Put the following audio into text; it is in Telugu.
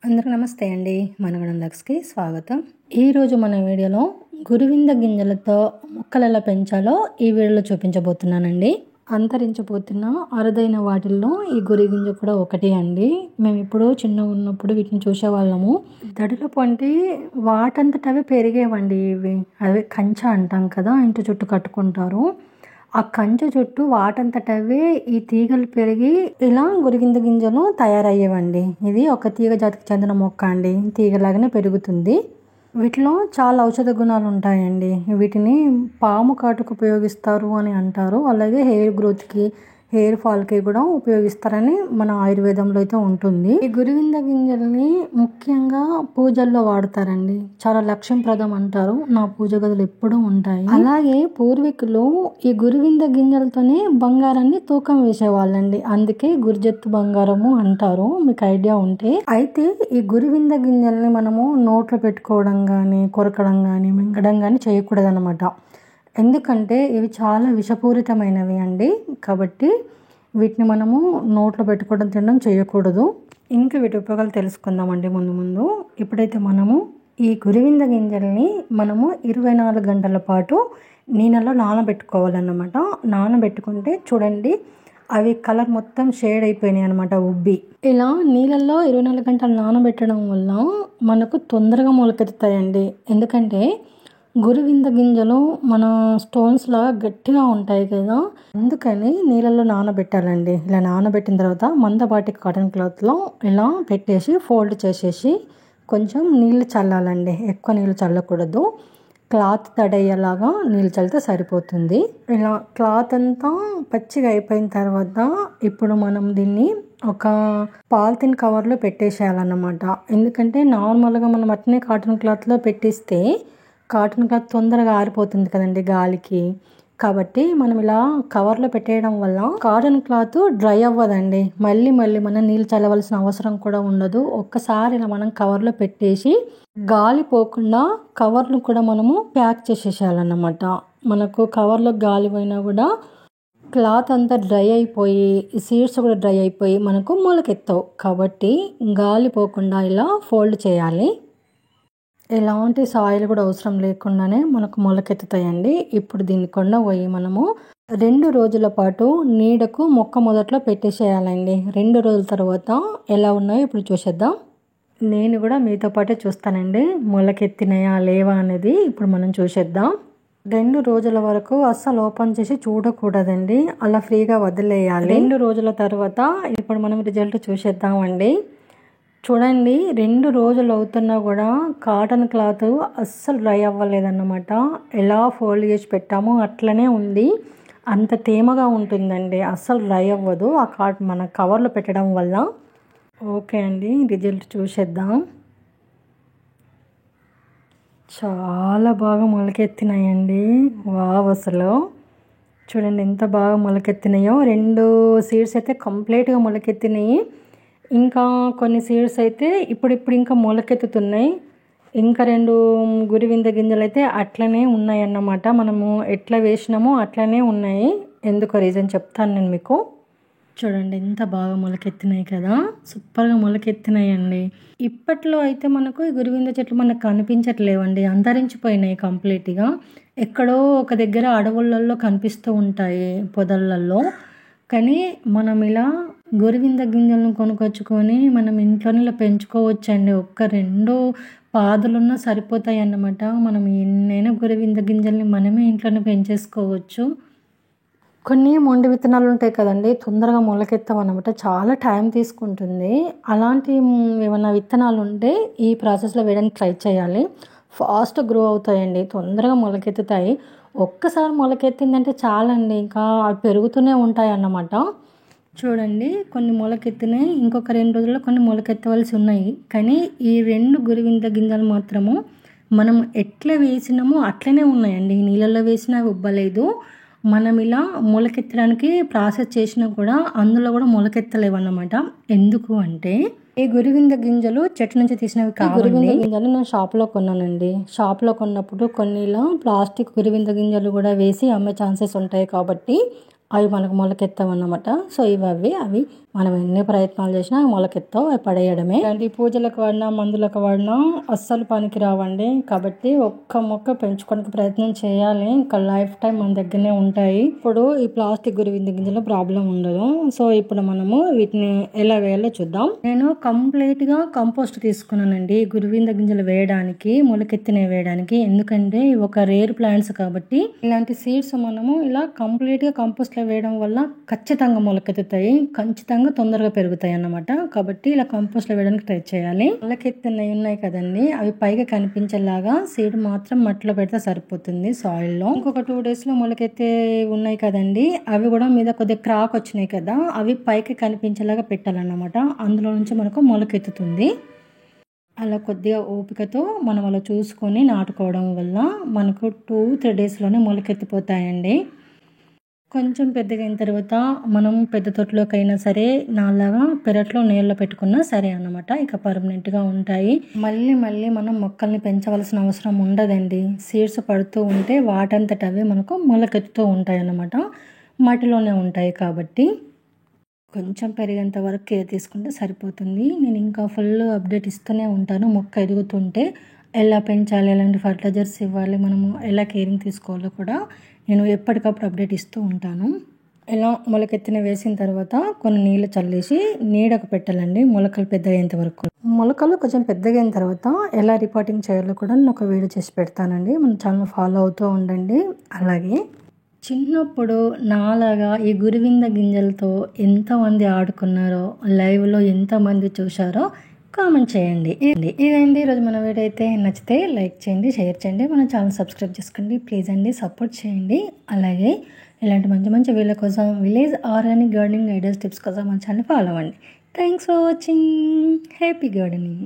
అందరికీ నమస్తే అండి. మనగడం లక్స్కి స్వాగతం. ఈరోజు మన వీడియోలో గురువింద గింజలతో మొక్కలు ఎలా పెంచాలో ఈ వీడియోలో చూపించబోతున్నానండి. అంతరించిపోతున్న అరుదైన వాటిల్లో ఈ గురి గింజ కూడా ఒకటి అండి. మేము ఇప్పుడు చిన్నగా ఉన్నప్పుడు వీటిని చూసేవాళ్ళము. దడులపు అంటే వాటంతట అవి పెరిగేవండి. అవి కంచె అంటాం కదా, ఇంటి చుట్టూ కట్టుకుంటారు. ఆ కంచె చుట్టూ వాటంతటవే ఈ తీగలు పెరిగి ఇలా గురిగింద గింజలు తయారయ్యేవండి. ఇది ఒక తీగ జాతికి చెందిన మొక్క అండి. తీగలాగానే పెరుగుతుంది. వీటిలో చాలా ఔషధ గుణాలు ఉంటాయండి. వీటిని పాము కాటుకు ఉపయోగిస్తారు అని అంటారు. అలాగే హెయిర్ గ్రోత్కి, హెయిర్ ఫాల్కి కూడా ఉపయోగిస్తారని మన ఆయుర్వేదంలో అయితే ఉంటుంది. ఈ గురివింద గింజల్ని ముఖ్యంగా పూజల్లో వాడతారండి. చాలా లక్ష్మీప్రదం అంటారు. నా పూజ గదులు ఎప్పుడూ ఉంటాయి. అలాగే పూర్వీకులు ఈ గురివింద గింజలతోనే బంగారాన్ని తూకం వేసేవాళ్ళండి. అందుకే గురిజత్తు బంగారము అంటారు, మీకు ఐడియా ఉంటే. అయితే ఈ గురివింద గింజల్ని మనము నోట్లో పెట్టుకోవడం కానీ, కొరకడం కానీ, మింగడం కానీ చేయకూడదన్నమాట. ఎందుకంటే ఇవి చాలా విషపూరితమైనవి అండి. కాబట్టి వీటిని మనము నోట్లో పెట్టుకోవడం, తినడం చేయకూడదు. ఇంకా వీటి ఉపయోగాలు తెలుసుకుందామండి ముందు. ఇప్పుడైతే మనము ఈ గురివింద గింజల్ని మనము 24 గంటల పాటు నీళ్ళలో నానబెట్టుకోవాలన్నమాట. నానబెట్టుకుంటే చూడండి, అవి కలర్ మొత్తం షేడ్ అయిపోయినాయి అనమాట, ఉబ్బి. ఇలా నీళ్ళల్లో 24 గంటలు నానబెట్టడం వల్ల మనకు తొందరగా మొలకెత్తుతాయండి. ఎందుకంటే గురివింద గింజలు మన స్టోన్స్ లాగా గట్టిగా ఉంటాయి కదా, అందుకని నీళ్ళల్లో నానబెట్టాలండి. ఇలా నానబెట్టిన తర్వాత మందపాటి కాటన్ క్లాత్లో ఇలా పెట్టేసి ఫోల్డ్ చేసేసి కొంచెం నీళ్ళు చల్లాలండి. ఎక్కువ నీళ్ళు చల్లకూడదు. క్లాత్ తడయ్యేలాగా నీళ్ళు చల్లితే సరిపోతుంది. ఇలా క్లాత్ అంతా పచ్చిగా అయిపోయిన తర్వాత ఇప్పుడు మనం దీన్ని ఒక పాలిథిన్ కవర్లో పెట్టేసేయాలన్నమాట. ఎందుకంటే నార్మల్గా మనం అట్నే కాటన్ క్లాత్లో పెట్టిస్తే కాటన్ క్లాత్ తొందరగా ఆరిపోతుంది కదండి గాలికి. కాబట్టి మనం ఇలా కవర్లో పెట్టేయడం వల్ల కాటన్ క్లాత్ డ్రై అవ్వదండి. మళ్ళీ మనం నీళ్ళు చల్లవలసిన అవసరం కూడా ఉండదు. ఒక్కసారి ఇలా మనం కవర్లో పెట్టేసి గాలి పోకుండా కవర్ను కూడా మనము ప్యాక్ చేసేసేయాలన్నమాట. మనకు కవర్లో గాలి పోయినా కూడా క్లాత్ అంతా డ్రై అయిపోయి, సీడ్స్ కూడా డ్రై అయిపోయి మనకు మొలకెత్తవు. కాబట్టి గాలి పోకుండా ఇలా ఫోల్డ్ చేయాలి. ఎలాంటి సాయిల్ కూడా అవసరం లేకుండానే మనకు మొలకెత్తుతాయండి. ఇప్పుడు దీన్ని కొండ పోయి మనము 2 రోజుల పాటు నీడకు మొక్క మొదట్లో పెట్టేసేయాలండి. 2 రోజుల తర్వాత ఎలా ఉన్నాయో ఇప్పుడు చూసేద్దాం. నేను కూడా మీతో పాటే చూస్తానండి, మొలకెత్తినాయా లేవా అనేది ఇప్పుడు మనం చూసేద్దాం. 2 రోజుల వరకు అస్సలు ఓపెన్ చేసి చూడకూడదండి, అలా ఫ్రీగా వదిలేయాలి. 2 రోజుల తర్వాత ఇప్పుడు మనం రిజల్ట్ చూసేద్దామండి. చూడండి, 2 రోజులు అవుతున్నా కూడా కాటన్ క్లాత్ అస్సలు డ్రై అవ్వలేదన్నమాట. ఎలా ఫోల్డ్ చేసి పెట్టామో అట్లనే ఉంది. అంత తేమగా ఉంటుందండి, అస్సలు డ్రై అవ్వదు మన కవర్లో పెట్టడం వల్ల. ఓకే అండి, రిజల్ట్ చూసేద్దాం. చాలా బాగా మొలకెత్తినాయండి. వావ్, అసలు చూడండి ఎంత బాగా మొలకెత్తినాయో. 2 సీడ్స్ అయితే కంప్లీట్గా మొలకెత్తినాయి. ఇంకా కొన్ని సీడ్స్ అయితే ఇప్పుడు ఇంకా మొలకెత్తుతున్నాయి. ఇంకా 2 గురివింద గింజలు అయితే అట్లనే ఉన్నాయి అన్నమాట. మనము ఎట్లా వేసినామో అట్లనే ఉన్నాయి. ఎందుకో రీజన్ చెప్తాను నేను మీకు. చూడండి ఎంత బాగా మొలకెత్తినాయి కదా, సూపర్గా మొలకెత్తినాయి అండి. ఇప్పట్లో అయితే మనకు ఈ గురివింద చెట్లు మనకు కనిపించట్లేవండి, అంతరించిపోయినాయి కంప్లీట్గా. ఎక్కడో ఒక దగ్గర అడవులలో కనిపిస్తూ ఉంటాయి, పొదలలో. కానీ మనం ఇలా గురివింద గింజలను కొనుకొచ్చుకొని మనం ఇంట్లోనే ఇలా పెంచుకోవచ్చండి. 1-2 పాదులున్నా సరిపోతాయి అన్నమాట. మనం ఎన్నైనా గురివింద గింజల్ని మనమే ఇంట్లోనే పెంచేసుకోవచ్చు. కొన్ని మొండి విత్తనాలు ఉంటాయి కదండి, తొందరగా మొలకెత్తాం అన్నమాట, చాలా టైం తీసుకుంటుంది. అలాంటి ఏమైనా విత్తనాలు ఉంటే ఈ ప్రాసెస్లో వేయడానికి ట్రై చేయాలి. ఫాస్ట్ గ్రో అవుతాయండి, తొందరగా మొలకెత్తుతాయి. ఒక్కసారి మొలకెత్తిందంటే చాలండి, ఇంకా అవి పెరుగుతూనే ఉంటాయి అన్నమాట. చూడండి, కొన్ని మొలకెత్తినాయి, ఇంకొక 2 రోజుల్లో కొన్ని మొలకెత్తవలసి ఉన్నాయి. కానీ ఈ 2 గురివింద గింజలు మాత్రము మనం ఎట్లా వేసినామో అట్లనే ఉన్నాయండి. నీళ్ళల్లో వేసినా ఉబ్బలేదు. మనం ఇలా మొలకెత్తడానికి ప్రాసెస్ చేసినా కూడా అందులో కూడా మొలకెత్తలేవన్నమాట. ఎందుకు అంటే ఈ గురివింద గింజలు చెట్టు నుంచి తీసినవి కాదు. గురివింద గింజలు నేను షాప్లో కొన్నానండి. షాప్లో కొన్నప్పుడు కొన్ని ఇలా ప్లాస్టిక్ గురివింద గింజలు కూడా వేసి అమ్మే ఛాన్సెస్ ఉంటాయి. కాబట్టి అవి మనకు మొలకెత్తవన్నమాట. సో అవి మనం ఎన్ని ప్రయత్నాలు చేసినా అవి మొలకెత్తవు, అవి పడేయడమే. ఇలాంటి పూజలకు వాడినా మందులకు వాడినా అస్సలు పనికి రావండి. కాబట్టి ఒక్క మొక్క పెంచుకోవడానికి ప్రయత్నం చేయాలి. ఇంకా లైఫ్ టైం మన దగ్గరనే ఉంటాయి. ఇప్పుడు ఈ ప్లాస్టిక్ గురువింద గింజలో ప్రాబ్లం ఉండదు. సో ఇప్పుడు మనము వీటిని ఎలా వేయాలో చూద్దాం. నేను కంప్లీట్ గా కంపోస్ట్ తీసుకున్నానండి గురువింద గింజలు వేయడానికి, మొలకెత్తిన వేయడానికి. ఎందుకంటే ఒక రేర్ ప్లాంట్స్ కాబట్టి ఇలాంటి సీడ్స్ మనము ఇలా కంప్లీట్ గా కంపోస్ట్ లో వేయడం వల్ల ఖచ్చితంగా మొలకెత్తుతాయి, ఖచ్చితంగా తొందరగా పెరుగుతాయి అన్నమాట. కాబట్టి ఇలా కంపోస్ట్ లో వేయడానికి ట్రై చేయాలి. మొలకెత్తినవి ఉన్నాయి కదండి, అవి పైగా కనిపించేలాగా సీడ్ మాత్రం మట్టిలో పెడితే సరిపోతుంది సాయిల్ లో. ఇంకొక 2 days లో మొలకెత్తే ఉన్నాయి కదండి, అవి కూడా మీద కొద్దిగా క్రాక్ వచ్చినాయి కదా, అవి పైకి కనిపించేలాగా పెట్టాలన్నమాట. అందులో నుంచి మనకు మొలకెత్తుతుంది. అలా కొద్దిగా ఓపికతో మనం అలా చూసుకొని నాటుకోవడం వల్ల మనకు 2-3 daysలోనే మొలకెత్తిపోతాయండి. కొంచెం పెద్దగా అయిన తర్వాత మనం పెద్ద తొట్టులోకైనా సరే నాలాగా పెరట్లో నీళ్ళలో పెట్టుకున్నా సరే అన్నమాట. ఇక పర్మనెంట్గా ఉంటాయి. మళ్ళీ మనం మొక్కల్ని పెంచవలసిన అవసరం ఉండదండి. సీడ్స్ పడుతూ ఉంటే వాటంతట అవే మనకు మొలకెత్తుతూ ఉంటాయి అన్నమాట. మట్టిలోనే ఉంటాయి కాబట్టి కొంచెం పెరిగేంత వరకు కేర్ తీసుకుంటే సరిపోతుంది. నేను ఇంకా ఫుల్ అప్డేట్ ఇస్తూనే ఉంటాను. మొక్క ఎదుగుతుంటే ఎలా పెంచాలి, ఎలాంటి ఫర్టిలైజర్స్ ఇవ్వాలి, మనము ఎలా కేరింగ్ తీసుకోవాలో కూడా నేను ఎప్పటికప్పుడు అప్డేట్ ఇస్తూ ఉంటాను. ఇలా మొలకెత్తిన వేసిన తర్వాత కొన్ని నీళ్ళు చల్లేసి నీడకు పెట్టాలండి మొలకలు పెద్దగా అయ్యేంత వరకు. మొలకలు కొంచెం పెద్దగా అయిన తర్వాత ఎలా రిపోర్టింగ్ చేయాలో కూడా నేను ఒక వీడియో చేసి పెడతానండి. మన ఛానల్ ఫాలో అవుతూ ఉండండి. అలాగే చిన్నప్పుడు నాలాగా ఈ గురువింద గింజలతో ఎంతమంది ఆడుకున్నారో, లైవ్లో ఎంతమంది చూశారో కామెంట్ చేయండి. ఇదండి ఈరోజు మన వీడియో. అయితే నచ్చితే లైక్ చేయండి, షేర్ చేయండి, మన ఛానల్ సబ్స్క్రైబ్ చేసుకోండి ప్లీజ్ అండి, సపోర్ట్ చేయండి. అలాగే ఇలాంటి మంచి వీడియోల కోసం, village organic gardening ideas tips కోసం మన ఛానల్ ఫాలో అవ్వండి. Thanks for watching. Happy gardening.